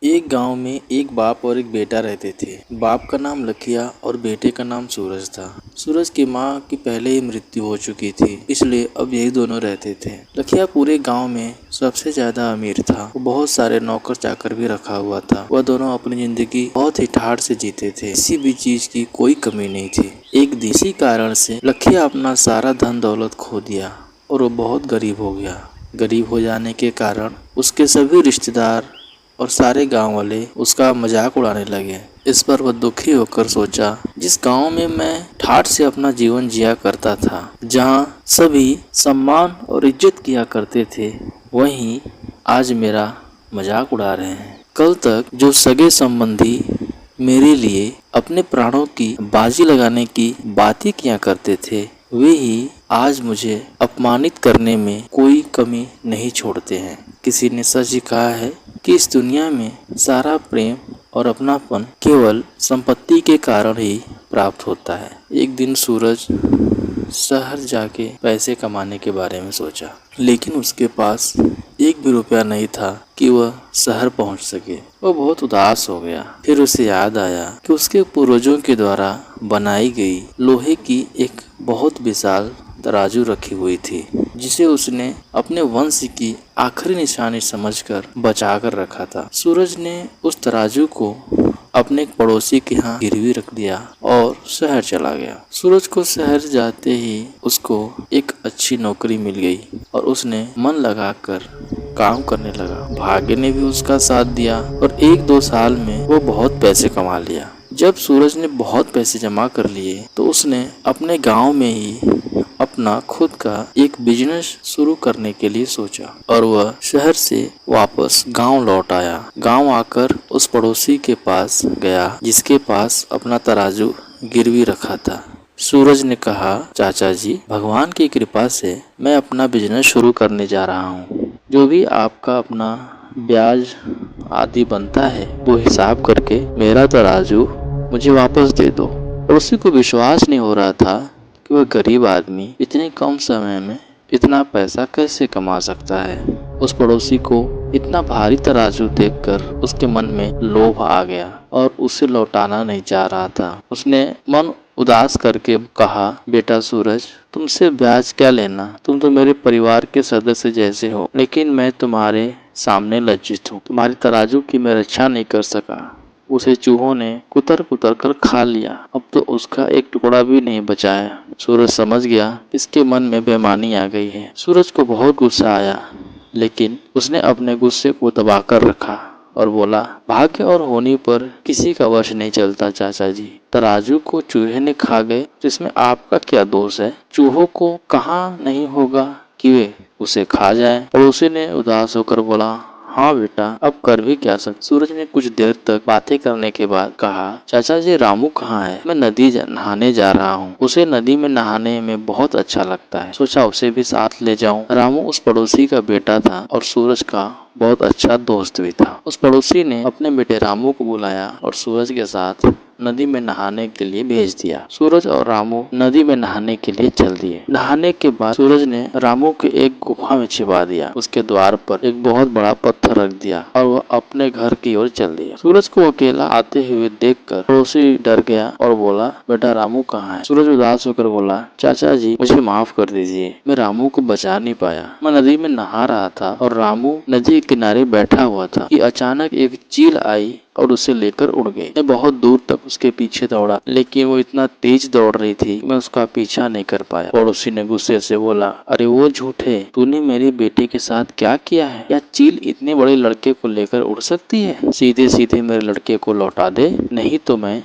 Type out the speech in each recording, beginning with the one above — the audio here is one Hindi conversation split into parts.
एक गांव में एक बाप और एक बेटा रहते थे। बाप का नाम लखिया और बेटे का नाम सूरज था। सूरज की माँ की पहले ही मृत्यु हो चुकी थी, इसलिए अब यही दोनों रहते थे। लखिया पूरे गांव में सबसे ज्यादा अमीर था। वो बहुत सारे नौकर चाकर भी रखा हुआ था। वह दोनों अपनी जिंदगी बहुत ही ठाठ से जीते थे। किसी भी चीज की कोई कमी नहीं थी। एक दिन इसी कारण से लखिया अपना सारा धन दौलत खो दिया और वो बहुत गरीब हो गया। गरीब हो जाने के कारण उसके सभी रिश्तेदार और सारे गांव वाले उसका मजाक उड़ाने लगे। इस पर वह दुखी होकर सोचा, जिस गांव में मैं ठाठ से अपना जीवन जिया करता था, जहां सभी सम्मान और इज्जत किया करते थे, वहीं आज मेरा मजाक उड़ा रहे हैं। कल तक जो सगे संबंधी मेरे लिए अपने प्राणों की बाजी लगाने की बातें किया करते थे, वे ही आज मुझे अपमानित करने में कोई कमी नहीं छोड़ते हैं। किसी ने सच ही कहा है कि इस दुनिया में सारा प्रेम और अपनापन केवल संपत्ति के कारण ही प्राप्त होता है। एक दिन सूरज शहर जाके पैसे कमाने के बारे में सोचा, लेकिन उसके पास एक भी रुपया नहीं था कि वह शहर पहुंच सके। वह बहुत उदास हो गया। फिर उसे याद आया कि उसके पूर्वजों के द्वारा बनाई गई लोहे की एक बहुत विशाल तराजू रखी हुई थी, जिसे उसने अपने वंश की आखिरी निशानी समझकर बचा कर रखा था। सूरज ने उस तराजू को अपने पड़ोसी के यहाँ गिरवी रख दिया और शहर चला गया। सूरज को शहर जाते ही उसको एक अच्छी नौकरी मिल गई और उसने मन लगाकर काम करने लगा। भाग्य ने भी उसका साथ दिया और 1-2 साल में वो बहुत पैसे कमा लिया। जब सूरज ने बहुत पैसे जमा कर लिए तो उसने अपने गांव में ही अपना खुद का एक बिजनेस शुरू करने के लिए सोचा और वह शहर से वापस गांव लौट आया। गांव आकर उस पड़ोसी के पास गया जिसके पास अपना तराजू गिरवी रखा था। सूरज ने कहा, चाचा जी, भगवान की कृपा से मैं अपना बिजनेस शुरू करने जा रहा हूँ। जो भी आपका अपना ब्याज आदि बनता है वो हिसाब करके मेरा तराजू मुझे वापस दे दो। पड़ोसी को विश्वास नहीं हो रहा था कि वह गरीब आदमी इतने कम समय में इतना पैसा कैसे कमा सकता है। उस पड़ोसी को इतना भारी तराजू देखकर उसके मन में लोभ आ गया और उसे लौटाना नहीं चाह रहा था। उसने मन उदास करके कहा, बेटा सूरज, तुमसे ब्याज क्या लेना, तुम तो मेरे परिवार के सदस्य जैसे हो, लेकिन मैं तुम्हारे सामने लज्जित हूँ। तुम्हारी तराजू की मैं रक्षा नहीं कर सका। उसे चूहों ने कुतर कुतर कर खा लिया। अब तो उसका एक टुकड़ा भी नहीं बचा है। सूरज समझ गया इसके मन में बेईमानी आ गई है। सूरज को बहुत गुस्सा आया, लेकिन उसने अपने गुस्से को दबा कर रखा और बोला, भाग्य और होनी पर किसी का वश नहीं चलता चाचा जी। तराजू को चूहे ने खा गए तो इसमें आपका क्या दोष है। चूहों को कहाँ नहीं होगा कि वे उसे खा जाए। पड़ोसी ने उदास होकर बोला, हाँ बेटा, अब कर भी क्या सकते। सूरज ने कुछ देर तक बातें करने के बाद कहा, चाचा जी, रामू कहाँ है। मैं नदी नहाने जा रहा हूँ। उसे नदी में नहाने में बहुत अच्छा लगता है। सोचा उसे भी साथ ले जाऊं। रामू उस पड़ोसी का बेटा था और सूरज का बहुत अच्छा दोस्त भी था। उस पड़ोसी ने अपने बेटे रामू को बुलाया और सूरज के साथ नदी में नहाने के लिए भेज दिया। सूरज और रामू नदी में नहाने के लिए चल दिए। नहाने के बाद सूरज ने रामू को एक गुफा में छिपा दिया। उसके द्वार पर एक बहुत बड़ा पत्थर रख दिया और वह अपने घर की ओर चल दिया। सूरज को अकेला आते हुए देखकर पड़ोसी डर गया और बोला, बेटा रामू कहाँ है। सूरज उदास होकर बोला, चाचा जी, मुझे माफ कर दीजिए, मैं रामू को बचा नहीं पाया। मैं नदी में नहा रहा था और रामू नदी के किनारे बैठा हुआ था कि अचानक एक चील आई और उसे लेकर उड़ गई। मैं बहुत दूर तक उसके पीछे दौड़ा, लेकिन वो इतना तेज दौड़ रही थी, मैं उसका पीछा नहीं कर पाया। पड़ोसी ने गुस्से से बोला, अरे वो झूठे, तूने मेरी बेटी के साथ क्या किया है। क्या चील इतने बड़े लड़के को लेकर उड़ सकती है। सीधे सीधे मेरे लड़के को लौटा दे, नहीं तो मैं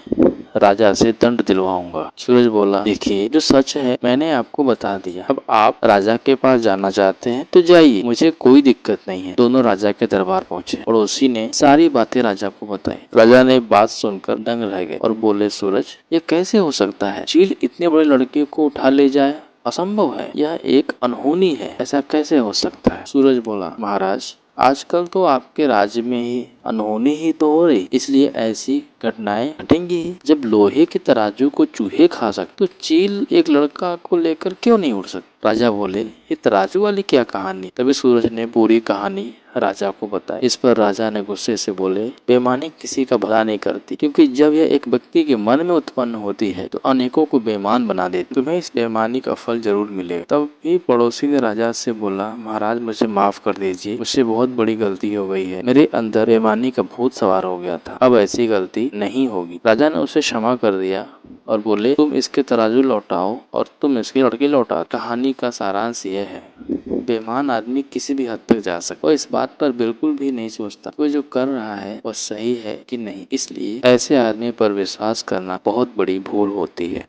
राजा से दंड दिलवाऊंगा। सूरज बोला, देखिए, जो सच है मैंने आपको बता दिया। अब आप राजा के पास जाना चाहते हैं तो जाइए, मुझे कोई दिक्कत नहीं है। दोनों राजा के दरबार पहुंचे। पड़ोसी ने सारी बातें राजा को बताई। राजा ने बात सुनकर दंग रह गए और बोले, सूरज, ये कैसे हो सकता है। चील इतने बड़े लड़के को उठा ले जाए, असंभव है। यह एक अनहोनी है, ऐसा कैसे हो सकता है। सूरज बोला, महाराज, आजकल तो आपके राज्य में ही अनहोनी ही तो हो रही, इसलिए ऐसी घटनाएं घटेंगी। जब लोहे के तराजू को चूहे खा सकते तो चील एक लड़का को लेकर क्यों नहीं उड़ सकता। राजा बोले, ये तराजू वाली क्या कहानी? तभी सूरज ने पूरी कहानी राजा को बताई। इस पर राजा ने गुस्से से बोले, बेईमानी किसी का भला नहीं करती, क्योंकि जब यह एक व्यक्ति के मन में उत्पन्न होती है तो अनेकों को बेईमान बना देती। तुम्हें इस बेईमानी का फल जरूर मिलेगा। तब भी पड़ोसी ने राजा से बोला, महाराज मुझे माफ कर दीजिए, मुझसे बहुत बड़ी गलती हो गई है। मेरे अंदर बेईमानी का भूत सवार हो गया था। अब ऐसी गलती नहीं होगी। राजा ने उसे क्षमा कर दिया और बोले, तुम इसके तराजू लौटाओ और तुम इसकी लड़की लौटाओ। कहानी का सारांश यह है, बेईमान आदमी किसी भी हद तक जा सकता है और इस बात पर बिल्कुल भी नहीं सोचता वो जो कर रहा है वो सही है कि नहीं। इसलिए ऐसे आदमी पर विश्वास करना बहुत बड़ी भूल होती है।